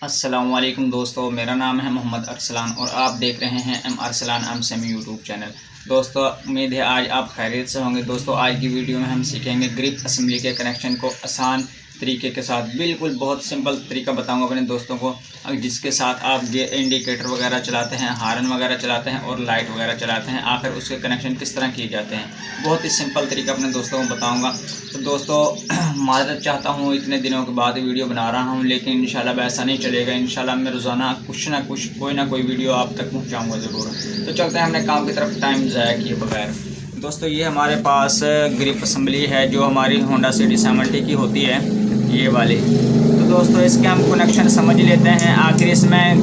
अस्सलामुअलैकुम दोस्तों, मेरा नाम है मोहम्मद अरसलान और आप देख रहे हैं एम अरसलान एम सेमी यूट्यूब चैनल। दोस्तों उम्मीद है आज आप खैरियत से होंगे। दोस्तों आज की वीडियो में हम सीखेंगे ग्रिप असेंबली के कनेक्शन को आसान तरीके के साथ, बिल्कुल बहुत सिंपल तरीका बताऊंगा अपने दोस्तों को, जिसके साथ आप इंडिकेटर वगैरह चलाते हैं, हारन वगैरह चलाते हैं और लाइट वगैरह चलाते हैं, आखिर उसके कनेक्शन किस तरह किए जाते हैं। बहुत ही सिंपल तरीका अपने दोस्तों को बताऊंगा। तो दोस्तों माजरत चाहता हूँ, इतने दिनों के बाद वीडियो बना रहा हूँ, लेकिन इंशाल्लाह वैसा नहीं चलेगा। इंशाल्लाह मैं रोज़ाना कुछ ना कुछ कोई ना कोई वीडियो आप तक पहुँचाऊँगा ज़रूर। तो चलते हैं हमने काम की तरफ, टाइम ज़ाया किए बगैर। दोस्तों ये हमारे पास ग्रिप असेंबली है जो हमारी होंडा सिटी 70 की होती है, ये वाली। तो दोस्तों इसके हम कनेक्शन समझ लेते हैं, आखिर इसमें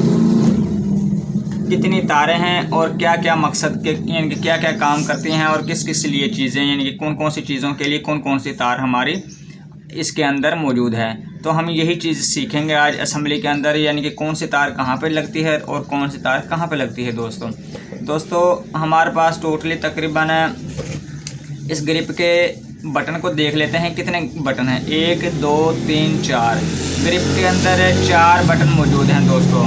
कितनी तारें हैं और क्या क्या मकसद के, यानी कि क्या क्या काम करती हैं और किस किस लिए चीज़ें, यानी कि कौन कौन सी चीज़ों के लिए कौन कौन सी तार हमारी इसके अंदर मौजूद है। तो हम यही चीज़ सीखेंगे आज असेंबली के अंदर, यानी कि कौन सी तार कहाँ पे लगती है और कौन सी तार कहाँ पे लगती है। दोस्तों हमारे पास टोटली तकरीबन इस ग्रिप के बटन को देख लेते हैं, कितने बटन हैं। 1 2 3 4 ग्रिप के अंदर 4 बटन मौजूद हैं दोस्तों।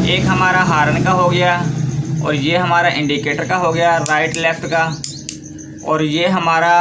एक हमारा हार्न का हो गया, और ये हमारा इंडिकेटर का हो गया राइट लेफ़्ट का, और ये हमारा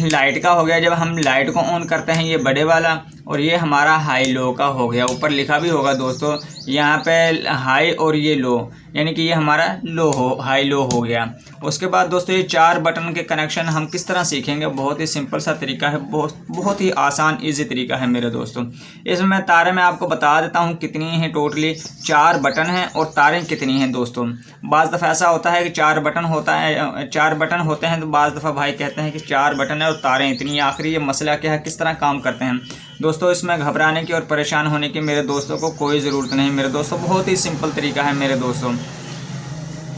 लाइट का हो गया, जब हम लाइट को ऑन करते हैं ये बड़े वाला, और ये हमारा हाई लो का हो गया। ऊपर लिखा भी होगा दोस्तों यहाँ पे हाई और ये लो, यानी कि ये हमारा लो हो, हाई लो हो गया। उसके बाद दोस्तों ये 4 बटन के कनेक्शन हम किस तरह सीखेंगे। बहुत ही सिंपल सा तरीका है, बहुत ही आसान इजी तरीका है मेरे दोस्तों। इसमें तारें मैं आपको बता देता हूँ कितनी हैं। टोटली 4 बटन हैं और तारें कितनी हैं दोस्तों। बाज़ दफ़ा ऐसा होता है कि 4 बटन होता है, 4 बटन होते हैं, तो बाज़ दफ़ा भाई कहते हैं कि 4 बटन है और तारें इतनी। आखिर ये मसला क्या है, किस तरह काम करते हैं दोस्तों। इसमें घबराने की और परेशान होने की मेरे दोस्तों को कोई ज़रूरत नहीं मेरे दोस्तों। बहुत ही सिंपल तरीका है मेरे दोस्तों।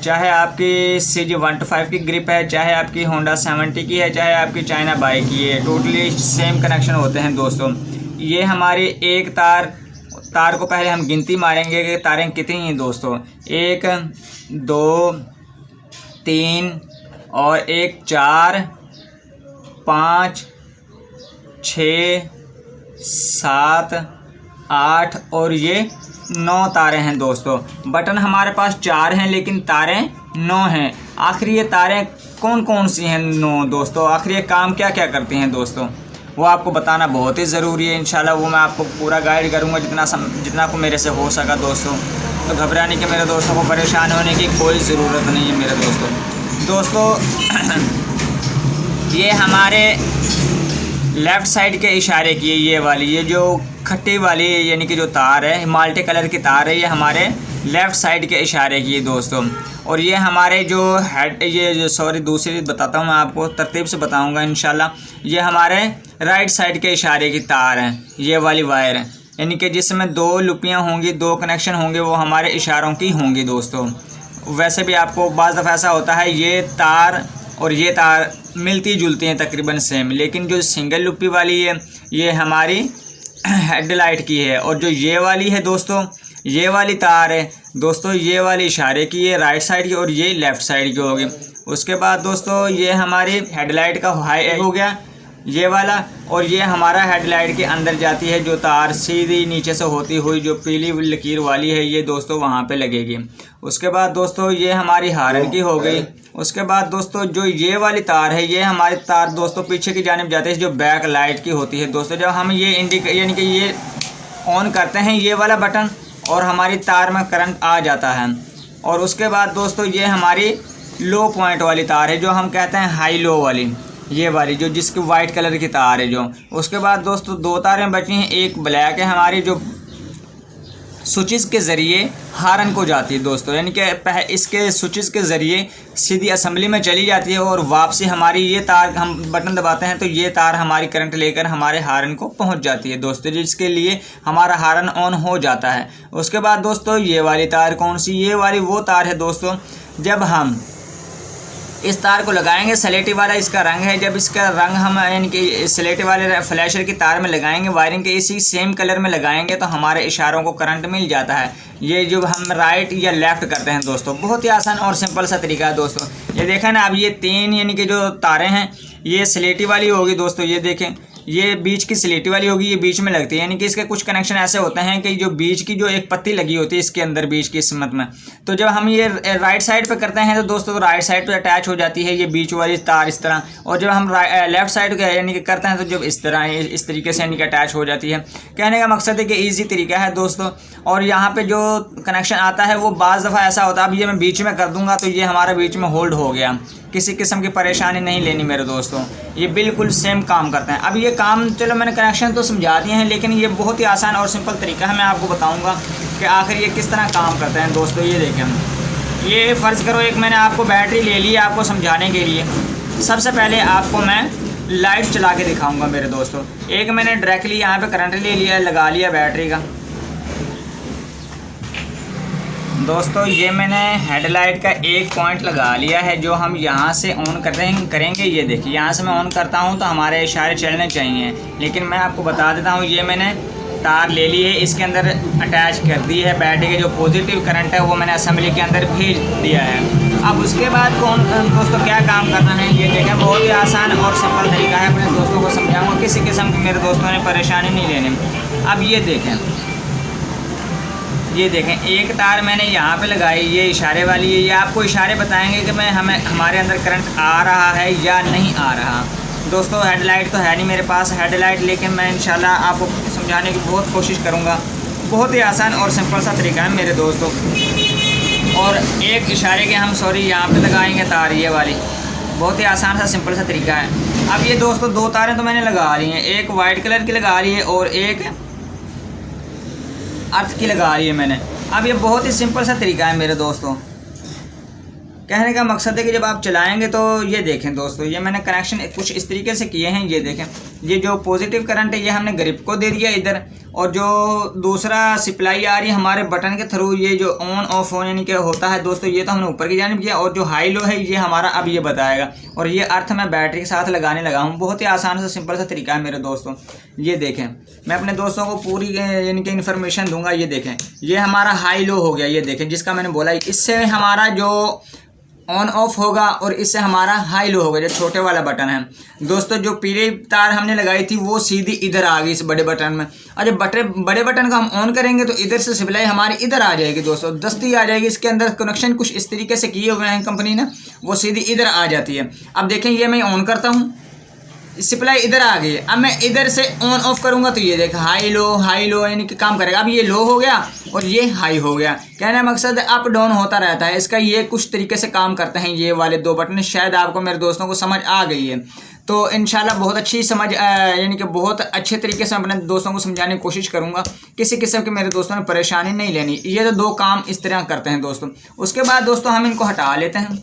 चाहे आपकी CG125 की ग्रिप है, चाहे आपकी होंडा 70 की है, चाहे आपकी चाइना बाइक की है, टोटली सेम कनेक्शन होते हैं दोस्तों। ये हमारी एक तार को पहले हम गिनती मारेंगे कि तारें कितनी हैं दोस्तों। 1 2 3 और 1 4 5 6 7 8 और ये 9 तारें हैं दोस्तों। बटन हमारे पास 4 हैं लेकिन तारें 9 हैं। आखिर ये तारें कौन कौन सी हैं 9 दोस्तों। आखिर ये काम क्या क्या करती हैं दोस्तों, वो आपको बताना बहुत ही ज़रूरी है। इंशाल्लाह वो मैं आपको पूरा गाइड करूँगा जितना को मेरे से हो सका दोस्तों। तो घबराने के मेरे दोस्तों को, परेशान होने की कोई ज़रूरत नहीं है मेरे दोस्तों। ये हमारे लेफ़्ट साइड के इशारे की है, ये वाली, ये जो खट्टी वाली यानी कि जो तार है, माल्टे कलर की तार है, ये हमारे लेफ़्ट साइड के इशारे की है दोस्तों। और ये हमारे जो हेड, ये जो सॉरी दूसरी बताता हूँ मैं आपको, तरतीब से बताऊँगा इंशाल्लाह। ये हमारे राइट साइड के इशारे की तार हैं, ये वाली वायर है, यानी कि जिसमें 2 लुपियाँ होंगी, 2 कनेक्शन होंगे, वो हमारे इशारों की होंगी दोस्तों। वैसे भी आपको बाज़ दफ़ा ऐसा होता है ये तार और ये तार मिलती जुलती हैं तकरीबन सेम, लेकिन जो सिंगल लुपी वाली है ये हमारी हेडलाइट की है, और जो ये वाली है दोस्तों, ये वाली तार है दोस्तों, ये वाली इशारे की है राइट साइड की, और ये लेफ़्ट साइड की होगी। उसके बाद दोस्तों ये हमारी हेडलाइट का हाई हो गया ये वाला, और ये हमारा हेडलाइट के अंदर जाती है जो तार सीधी नीचे से होती हुई जो पीली लकीर वाली है, ये दोस्तों वहाँ पे लगेगी। उसके बाद दोस्तों ये हमारी हारन की हो गई। उसके बाद दोस्तों जो ये वाली तार है, ये हमारी तार दोस्तों पीछे की जानिब जाती है, जो बैक लाइट की होती है दोस्तों। जब हम ये यानी कि ये ऑन करते हैं ये वाला बटन, और हमारी तार में करंट आ जाता है। और उसके बाद दोस्तों ये हमारी लो पॉइंट वाली तार है, जो हम कहते हैं हाई लो वाली, ये वाली जो जिसकी वाइट कलर की तार है जो। उसके बाद दोस्तों 2 तारें बची हैं, एक ब्लैक है हमारी, जो स्विचेस के ज़रिए हारन को जाती है दोस्तों, यानी कि इसके स्विचेस के ज़रिए सीधी असेंबली में चली जाती है, और वापसी हमारी ये तार, हम बटन दबाते हैं तो ये तार हमारी करंट लेकर हमारे हारन को पहुंच जाती है दोस्तों, जिसके लिए हमारा हारन ऑन हो जाता है। उसके बाद दोस्तों ये वाली तार कौन सी, ये वाली वो तार है दोस्तों, जब हम इस तार को लगाएंगे, सलेटी वाला इसका रंग है, जब इसका रंग हम यानी कि सलेटी वाले फ्लैशर की तार में लगाएंगे, वायरिंग के इसी सेम कलर में लगाएंगे, तो हमारे इशारों को करंट मिल जाता है। ये जो हम राइट या लेफ़्ट करते हैं दोस्तों, बहुत ही आसान और सिंपल सा तरीका है दोस्तों। ये देखें ना, अब ये 3 यानी कि जो तारें हैं, ये सलेटी वाली होगी दोस्तों, ये देखें ये बीच की स्लेटी वाली होगी, ये बीच में लगती है, यानी कि इसके कुछ कनेक्शन ऐसे होते हैं कि जो बीच की जो एक पत्ती लगी होती है इसके अंदर बीच की सिमत में, तो जब हम ये राइट साइड पे करते हैं तो दोस्तों राइट साइड पे अटैच हो जाती है ये बीच वाली तार इस तरह, और जब हम लेफ्ट साइड यानी कि करते हैं तो जब इस तरह इस तरीके से यानी कि अटैच हो जाती है। कहने का मकसद है कि ईजी तरीका है दोस्तों। और यहाँ पे जो कनेक्शन आता है वो बाज़ दफ़ा ऐसा होता है, अब ये मैं बीच में कर दूंगा तो ये हमारा बीच में होल्ड हो गया, किसी किस्म की परेशानी नहीं लेनी मेरे दोस्तों, ये बिल्कुल सेम काम करते हैं। अब ये काम चलो मैंने कनेक्शन तो समझा दिए हैं, लेकिन ये बहुत ही आसान और सिंपल तरीका है, मैं आपको बताऊंगा कि आखिर ये किस तरह काम करते हैं दोस्तों। ये देखें, ये फ़र्ज़ करो एक मैंने आपको बैटरी ले ली आपको समझाने के लिए। सबसे पहले आपको मैं लाइट चला के दिखाऊँगा मेरे दोस्तों। एक मैंने डायरेक्टली यहाँ पर करंट ले लिया, लगा लिया बैटरी का दोस्तों। ये मैंने हेडलाइट का एक पॉइंट लगा लिया है जो हम यहाँ से ऑन करेंगे। ये देखिए यहाँ से मैं ऑन करता हूँ तो हमारे इशारे चलने चाहिए, लेकिन मैं आपको बता देता हूँ ये मैंने तार ले ली है, इसके अंदर अटैच कर दी है बैटरी के जो पॉजिटिव करंट है वो मैंने असेंबली के अंदर भेज दिया है। अब उसके बाद दोस्तों क्या काम करना है ये देखें, बहुत ही आसान और सिंपल तरीका है, अपने दोस्तों को समझाऊँगा, किसी किस्म की मेरे दोस्तों ने परेशानी नहीं लेनी। अब ये देखें एक तार मैंने यहाँ पे लगाई, ये इशारे वाली है, ये आपको इशारे बताएंगे कि हमारे अंदर करंट आ रहा है या नहीं आ रहा। दोस्तों हेडलाइट तो है नहीं मेरे पास हेडलाइट, लेकिन मैं इंशाल्लाह आपको समझाने की बहुत कोशिश करूँगा। बहुत ही आसान और सिंपल सा तरीका है मेरे दोस्तों। और एक इशारे के हम यहाँ पे लगाएंगे तार ये वाली, बहुत ही आसान सा सिंपल सा तरीका है। अब ये दोस्तों दो तारें तो मैंने लगा ली हैं, एक वाइट कलर की लगा ली है और एक अर्थ की लगा रही है मैंने। अब ये बहुत ही सिंपल सा तरीका है मेरे दोस्तों। कहने का मकसद है कि जब आप चलाएंगे तो ये देखें दोस्तों, ये मैंने कनेक्शन कुछ इस तरीके से किए हैं। ये देखें, ये जो पॉजिटिव करंट है ये हमने ग्रिप को दे दिया इधर, और जो दूसरा सप्लाई आ रही है हमारे बटन के थ्रू, ये जो ऑन ऑफ ऑन यानी कि होता है दोस्तों, ये तो हमने ऊपर की जानिब किया, और जो हाई लो है ये हमारा अब ये बताएगा। और ये अर्थ मैं बैटरी के साथ लगाने लगा हूँ। बहुत ही आसान सा सिंपल सा तरीका है मेरे दोस्तों। ये देखें, मैं अपने दोस्तों को पूरी यानी कि इन्फॉर्मेशन दूंगा। ये देखें, ये हमारा हाई लो हो गया, ये देखें जिसका मैंने बोला, इससे हमारा जो ऑन ऑफ होगा और इससे हमारा हाई लो होगा, जो छोटे वाला बटन है दोस्तों। जो पीली तार हमने लगाई थी वो सीधी इधर आ गई इस बड़े बटन में, और जब बड़े बटन को हम ऑन करेंगे तो इधर से सप्लाई हमारी इधर आ जाएगी दोस्तों, दस्ती आ जाएगी। इसके अंदर कनेक्शन कुछ इस तरीके से किए हुए हैं कंपनी ने, वो सीधी इधर आ जाती है। अब देखें, ये मैं ऑन करता हूँ, सप्लाई इधर आ गई है। अब मैं इधर से ऑन ऑफ करूंगा तो ये देख हाई लो यानी कि काम करेगा। अब ये लो हो गया और ये हाई हो गया। कहने का मकसद अप डाउन होता रहता है इसका। ये कुछ तरीके से काम करते हैं ये वाले दो बटन। शायद आपको मेरे दोस्तों को समझ आ गई है, तो इंशाल्लाह बहुत अच्छी समझ यानी कि बहुत अच्छे तरीके से अपने दोस्तों को समझाने की कोशिश करूंगा। किसी किस्म की मेरे दोस्तों ने परेशानी नहीं लेनी। ये तो दो काम इस तरह करते हैं दोस्तों। उसके बाद दोस्तों हम इनको हटा लेते हैं,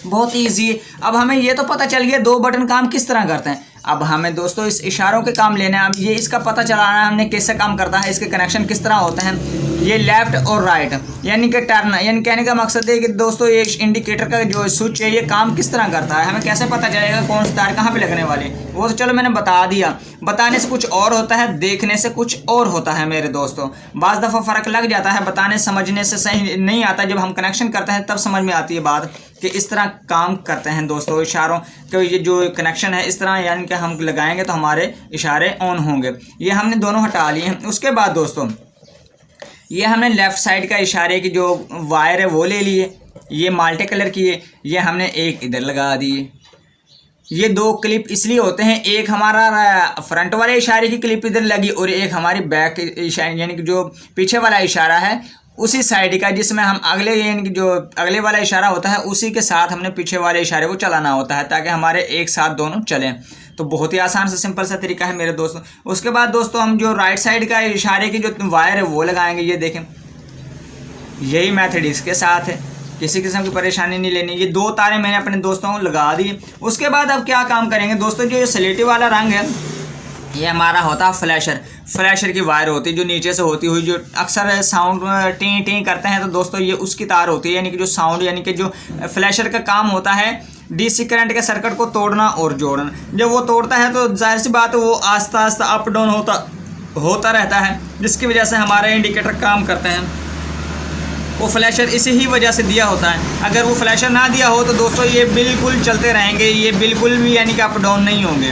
बहुत ईजी है। अब हमें ये तो पता चल गया दो बटन काम किस तरह करते हैं। अब हमें दोस्तों इस इशारों के काम लेने हैं। अब ये इसका पता चलाना है हमने कैसे काम करता है, इसके कनेक्शन किस तरह होते हैं। ये लेफ़्ट और राइट यानी कि टर्न, यानी कहने का मकसद है कि दोस्तों ये इंडिकेटर का जो स्विच है ये काम किस तरह करता है, हमें कैसे पता चलेगा कौन सी तार कहाँ पे लगने वाली, वो तो चलो मैंने बता दिया। बताने से कुछ और होता है, देखने से कुछ और होता है मेरे दोस्तों। बाज़ दफ़ा फ़र्क लग जाता है, बताने समझने से सही नहीं आता। जब हम कनेक्शन करते हैं तब समझ में आती है बात कि इस तरह काम करते हैं दोस्तों इशारों के। ये जो कनेक्शन है इस तरह यानी कि हम लगाएंगे तो हमारे इशारे ऑन होंगे। ये हमने दोनों हटा लिए हैं। उसके बाद दोस्तों ये हमने लेफ़्ट साइड का इशारे की जो वायर है वो ले लिए, ये माल्टे कलर की है, ये हमने एक इधर लगा दिए। ये दो क्लिप इसलिए होते हैं, एक हमारा फ्रंट वाले इशारे की क्लिप इधर लगी और एक हमारी बैक इशारे यानी कि जो पीछे वाला इशारा है उसी साइड का, जिसमें हम अगले यानी कि जो अगले वाला इशारा होता है उसी के साथ हमने पीछे वाले इशारे को चलाना होता है ताकि हमारे एक साथ दोनों चलें। तो बहुत ही आसान सा सिंपल सा तरीका है मेरे दोस्तों। उसके बाद दोस्तों हम जो राइट साइड का इशारे की जो वायर है वो लगाएंगे। ये देखें, यही मेथड इसके साथ है, किसी किस्म की परेशानी नहीं लेनी। ये दो तारें मैंने अपने दोस्तों को लगा दी। उसके बाद अब क्या काम करेंगे दोस्तों, जो स्लेटी वाला रंग है ये हमारा होता है फ्लैशर की वायर होती है जो नीचे से होती हुई, जो अक्सर साउंड टी टी करते हैं तो दोस्तों ये उसकी तार होती है। यानी कि जो साउंड यानी कि जो फ्लैशर का काम होता है डीसी करंट के सर्किट को तोड़ना और जोड़ना। जब वो तोड़ता है तो जाहिर सी बात है वो आस्ता आस्ता अप डाउन होता रहता है, जिसकी वजह से हमारे इंडिकेटर काम करते हैं। वो फ्लैशर इसी ही वजह से दिया होता है। अगर वो फ्लैशर ना दिया हो तो दोस्तों ये बिल्कुल चलते रहेंगे, ये बिल्कुल भी यानी कि अप डाउन नहीं होंगे।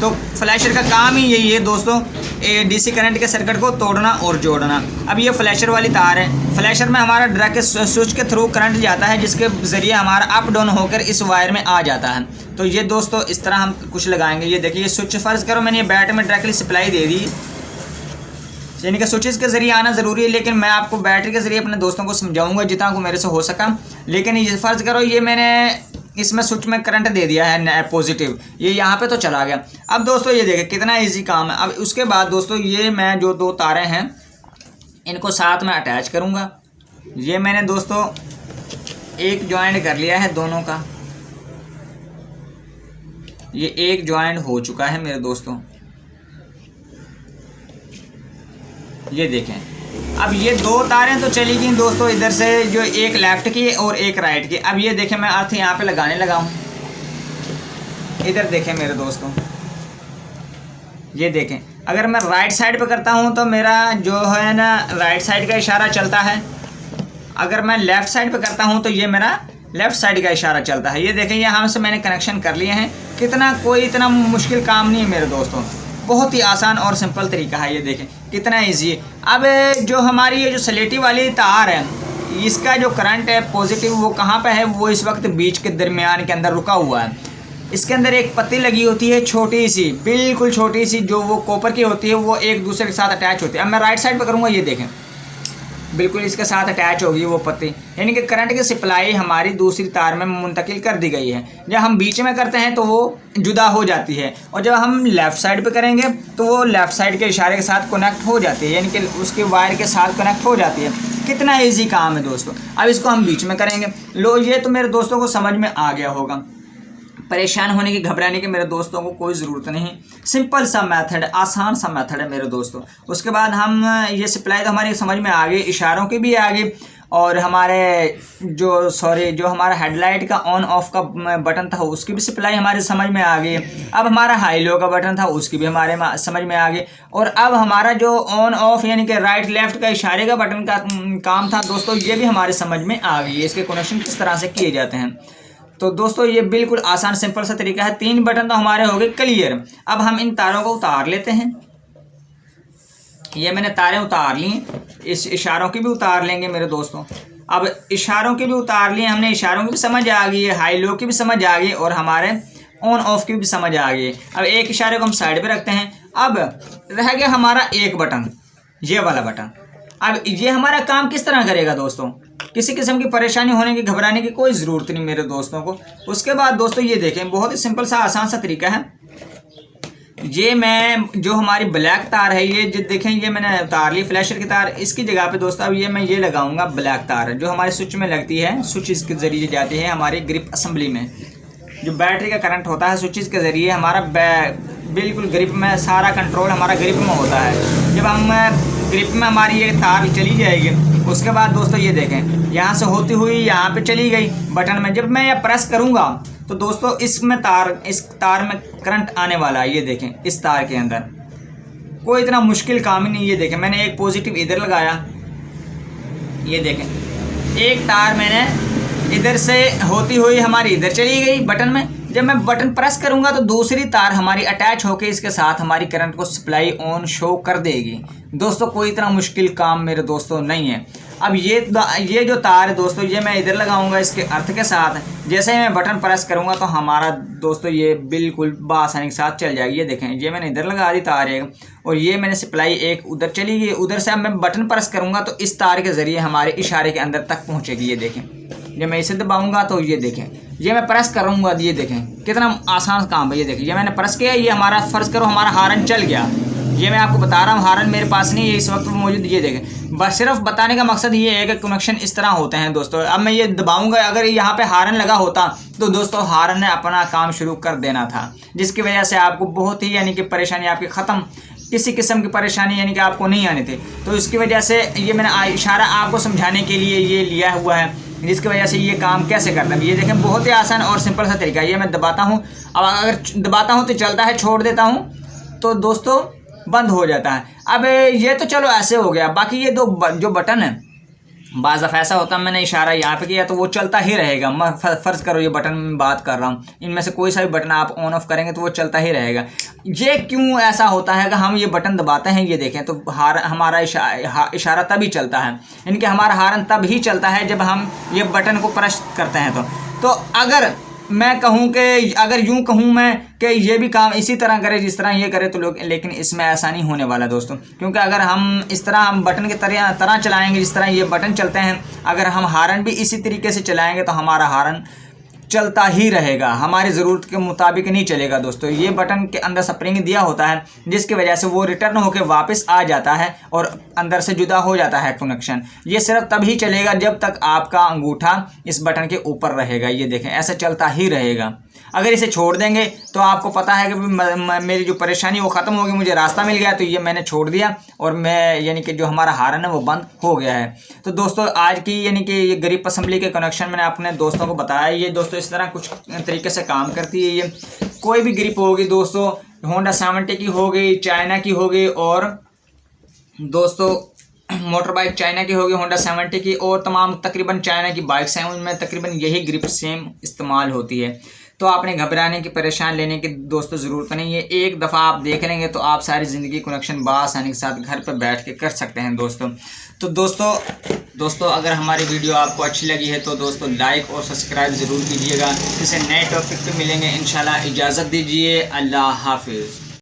तो फ्लैशर का काम ही यही है दोस्तों, डीसी करंट के सर्किट को तोड़ना और जोड़ना। अब ये फ्लैशर वाली तार है, फ्लैशर में हमारा डायरेक्ट स्विच के थ्रू करंट जाता है, जिसके ज़रिए हमारा अप डाउन होकर इस वायर में आ जाता है। तो ये दोस्तों इस तरह हम कुछ लगाएंगे। ये देखिए, ये स्विच फ़र्ज़ करो मैंने ये बैट में डायरेक्टली सप्लाई दे दी, यानी कि स्विचेस के ज़रिए आना ज़रूरी है, लेकिन मैं आपको बैटरी के ज़रिए अपने दोस्तों को समझाऊंगा जितना को मेरे से हो सका। लेकिन ये फ़र्ज़ करो ये मैंने इसमें स्विच में करंट दे दिया है पॉजिटिव, ये यहाँ पे तो चला गया। अब दोस्तों ये देखिए कितना इजी काम है। अब उसके बाद दोस्तों ये मैं जो 2 तारें हैं इनको साथ में अटैच करूँगा। ये मैंने दोस्तों एक ज्वाइंट कर लिया है दोनों का, ये एक ज्वाइंट हो चुका है मेरे दोस्तों। ये देखें, अब ये 2 तारें तो चली गई दोस्तों इधर से, जो एक लेफ़्ट की और एक राइट की। अब ये देखें मैं अर्थ यहाँ पे लगाने लगा हूँ, इधर देखें मेरे दोस्तों, ये देखें अगर मैं राइट साइड पे करता हूँ तो मेरा जो है ना राइट साइड का इशारा चलता है, अगर मैं लेफ़्ट साइड पे करता हूँ तो ये मेरा लेफ़्ट साइड का इशारा चलता है। ये देखें यहाँ से मैंने कनेक्शन कर लिए हैं, कितना कोई इतना मुश्किल काम नहीं है मेरे दोस्तों, बहुत ही आसान और सिंपल तरीका है। ये देखें कितना इजी है। अब जो हमारी ये जो स्लेटी वाली तार है, इसका जो करंट है पॉजिटिव वो कहाँ पे है, वो इस वक्त बीच के दरमियान के अंदर रुका हुआ है। इसके अंदर एक पत्ती लगी होती है छोटी सी, बिल्कुल छोटी सी, जो वो कॉपर की होती है, वो एक दूसरे के साथ अटैच होती है। अब मैं राइट साइड पर करूँगा, ये देखें बिल्कुल इसके साथ अटैच होगी वो पत्ती, यानी कि करंट की सप्लाई हमारी दूसरी तार में मुंतकिल कर दी गई है। जब हम बीच में करते हैं तो वो जुदा हो जाती है, और जब हम लेफ़्ट साइड पे करेंगे तो वो लेफ़्ट साइड के इशारे के साथ कनेक्ट हो जाती है, यानी कि उसके वायर के साथ कनेक्ट हो जाती है। कितना ईजी काम है दोस्तों। अब इसको हम बीच में करेंगे। लो, ये तो मेरे दोस्तों को समझ में आ गया होगा, परेशान होने की, घबराने की मेरे दोस्तों को कोई ज़रूरत नहीं। सिंपल सा मेथड, आसान सा मेथड है मेरे दोस्तों। उसके बाद हम ये सप्लाई तो हमारी समझ में आ गई, इशारों की भी आ गई, और हमारे जो हमारा हेडलाइट का ऑन ऑफ का बटन था उसकी भी सप्लाई हमारी समझ में आ गई। अब हमारा हाई लो का बटन था उसकी भी हमारे समझ में आ गई। और अब हमारा जो ऑन ऑफ यानी कि राइट लेफ़्ट का इशारे का बटन का काम था दोस्तों, ये भी हमारे समझ में आ गई है, इसके कनेक्शन किस तरह से किए जाते हैं। तो दोस्तों ये बिल्कुल आसान सिंपल सा तरीका है। 3 बटन तो हमारे हो गए क्लियर। अब हम इन तारों को उतार लेते हैं। ये मैंने तारें उतार ली, इस इशारों की भी उतार लेंगे मेरे दोस्तों। अब इशारों की भी उतार लिए हमने, इशारों की भी समझ आ गई है, हाई लो की भी समझ आ गई, और हमारे ऑन ऑफ की भी समझ आ गई है। अब एक इशारे को हम साइड पे रखते हैं। अब रह गया हमारा एक बटन, ये वाला बटन। अब ये हमारा काम किस तरह करेगा दोस्तों, किसी किस्म की परेशानी होने की, घबराने की कोई ज़रूरत नहीं मेरे दोस्तों को। उसके बाद दोस्तों ये देखें, बहुत ही सिंपल सा आसान सा तरीका है। ये मैं जो हमारी ब्लैक तार है, ये जो देखें ये मैंने उतार ली फ्लैशर की तार, इसकी जगह पे दोस्तों अब ये मैं ये लगाऊंगा ब्लैक तार, जो हमारे स्विच में लगती है, स्विच के ज़रिए जाती है हमारी ग्रिप असेंबली में। जो बैटरी का करंट होता है स्विचेस के ज़रिए हमारा बिल्कुल ग्रिप में सारा कंट्रोल हमारा ग्रिप में होता है। जब हम ग्रिप में हमारी ये तार चली जाएगी, उसके बाद दोस्तों ये देखें यहाँ से होती हुई यहाँ पे चली गई बटन में। जब मैं ये प्रेस करूँगा तो दोस्तों इस तार में करंट आने वाला है। ये देखें इस तार के अंदर कोई इतना मुश्किल काम ही नहीं। ये देखें मैंने एक पॉजिटिव इधर लगाया, ये देखें एक तार मैंने इधर से होती हुई हमारी इधर चली गई बटन में। जब मैं बटन प्रेस करूंगा तो दूसरी तार हमारी अटैच होकर इसके साथ हमारी करंट को सप्लाई ऑन शो कर देगी। दोस्तों कोई इतना मुश्किल काम मेरे दोस्तों नहीं है। अब ये जो तार है दोस्तों, ये मैं इधर लगाऊंगा इसके अर्थ के साथ। जैसे ही मैं बटन प्रेस करूंगा तो हमारा दोस्तों ये बिल्कुल बआसानी के साथ चल जाएगी। ये देखें ये मैंने इधर लगा दी तार एक, और ये मैंने सप्लाई एक उधर चली गई। उधर से अब मैं बटन प्रेस करूंगा तो इस तार के ज़रिए हमारे इशारे के अंदर तक पहुँचेगी। ये देखें जब मैं इसे दबाऊंगा तो ये देखें ये मैं प्रेस करूंगा, ये देखें कितना आसान काम है। ये देखें ये मैंने प्रेस किया, ये हमारा फ़र्ज़ करो हमारा हारन चल गया। ये मैं आपको बता रहा हूँ, हारन मेरे पास नहीं है इस वक्त मौजूद। ये देखें बस सिर्फ बताने का मकसद ये है कि कनेक्शन इस तरह होते हैं दोस्तों। अब मैं ये दबाऊंगा, अगर यहाँ पे हारन लगा होता तो दोस्तों हारन ने अपना काम शुरू कर देना था, जिसकी वजह से आपको बहुत ही यानी कि परेशानी आपकी ख़त्म, किसी किस्म की परेशानी यानी कि आपको नहीं आनी थी। तो इसकी वजह से ये मैंने इशारा आपको समझाने के लिए ये लिया हुआ है, जिसकी वजह से ये काम कैसे करता है। ये देखें बहुत ही आसान और सिंपल सा तरीका। ये मैं दबाता हूँ, अब अगर दबाता हूँ तो चलता है, छोड़ देता हूँ तो दोस्तों बंद हो जाता है। अब ये तो चलो ऐसे हो गया। बाकी ये दो जो बटन है बाज़ दफ़ा ऐसा होता है मैंने इशारा यहाँ पे किया तो वो चलता ही रहेगा। मैं फ़र्ज़ करो ये बटन में बात कर रहा हूँ, इनमें से कोई सा भी बटन आप ऑन ऑफ करेंगे तो वो चलता ही रहेगा। ये क्यों ऐसा होता है? अगर हम ये बटन दबाते हैं, ये देखें तो हमारा इशारा तभी चलता है, इनके हमारा हारन तब ही चलता है जब हम ये बटन को प्रेस करते हैं। तो अगर मैं कहूँ कि अगर यूँ कहूँ मैं कि ये भी काम इसी तरह करे जिस तरह ये करे तो लोग, लेकिन इसमें ऐसा नहीं होने वाला दोस्तों, क्योंकि अगर हम इस तरह हम बटन की तरह चलाएंगे जिस तरह ये बटन चलते हैं, अगर हम हारन भी इसी तरीके से चलाएंगे तो हमारा हारन चलता ही रहेगा, हमारी ज़रूरत के मुताबिक नहीं चलेगा दोस्तों। ये बटन के अंदर स्प्रिंग दिया होता है जिसकी वजह से वो रिटर्न होकर वापस आ जाता है और अंदर से जुदा हो जाता है कनेक्शन। ये सिर्फ तभी चलेगा जब तक आपका अंगूठा इस बटन के ऊपर रहेगा। ये देखें ऐसा चलता ही रहेगा। अगर इसे छोड़ देंगे तो आपको पता है कि मेरी जो परेशानी वो ख़त्म होगी, मुझे रास्ता मिल गया, तो ये मैंने छोड़ दिया और मैं यानी कि जो हमारा हारन है वो बंद हो गया है। तो दोस्तों आज की यानी कि ये ग्रिप असेंबली के कनेक्शन मैंने अपने दोस्तों को बताया। ये दोस्तों इस तरह कुछ तरीके से काम करती है। ये कोई भी ग्रिप होगी दोस्तों, होंडा 70 की हो गई, चाइना की हो गई, और दोस्तों मोटर बाइक चाइना की होगी, होंडा 70 की, और तमाम तकरीबन चाइना की बाइक्स हैं उनमें तकरीबन यही ग्रिप सेम इस्तेमाल होती है। तो आपने घबराने की, परेशान लेने की दोस्तों ज़रूरत नहीं है। एक दफ़ा आप देख लेंगे तो आप सारी ज़िंदगी कनेक्शन बासानी के साथ घर पर बैठ के कर सकते हैं दोस्तों। तो दोस्तों अगर हमारी वीडियो आपको अच्छी लगी है तो दोस्तों लाइक और सब्सक्राइब ज़रूर कीजिएगा। इसे नए टॉपिक पे मिलेंगे इंशाल्लाह। इजाज़त दीजिए, अल्लाह हाफिज़।